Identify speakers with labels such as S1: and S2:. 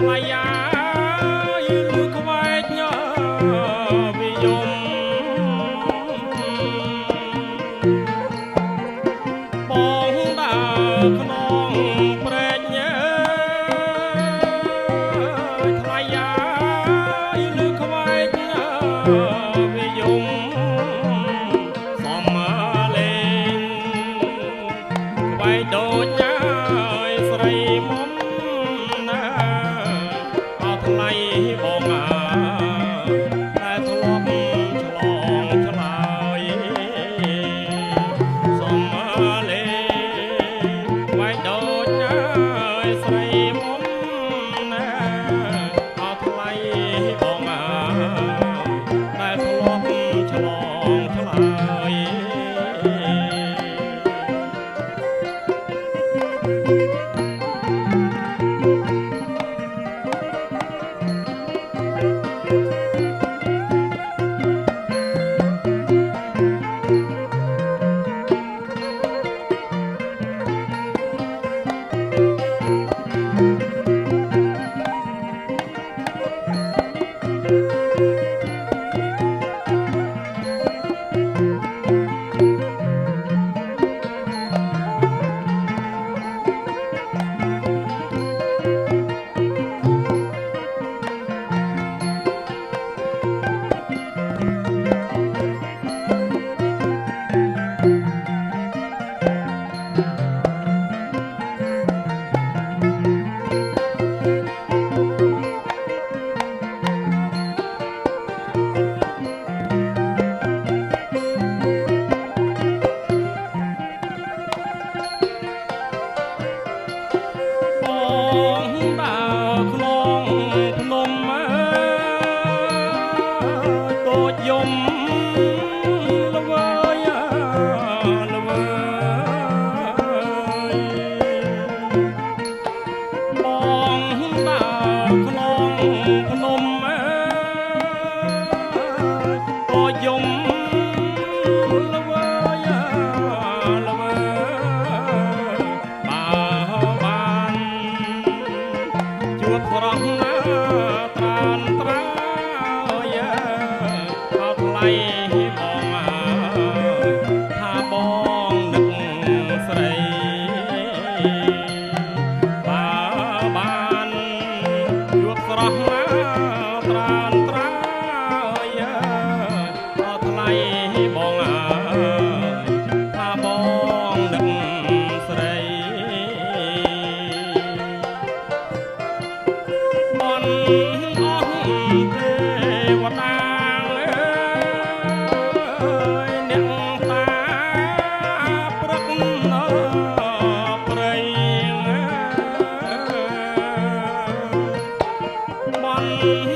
S1: ថ្លៃយ៉ាយលឺក្វែកញ៉ាវិយមបងដើរក្នុងព្រែកញ៉ាថ្លៃយ៉ាយលឺក្វែកញ៉ាវិយមសំលេងក្វែកដូចចាយស្រីមុំណាអត់ថ្លៃបងតែធ្លាប់ឆ្លងឆ្លើយសំលេងក្វែកដូចចាយស្រីមុំណាអត់ថ្លៃបងតែធ្លាប់ឆ្លងឆ្លើយយំល្វើយល្វើយបងដើរក្នុងភ្នំក៏យំល្វើយល្វើយបើបានជួបប្រុសណាត្រានត្រើយថ្លៃបងថាបងនឹកស្រីបើបានជួបស្រស់ណាត្រានត្រើយថ្លៃបងថាបងនឹកស្រីបនអស់ទេវតាបន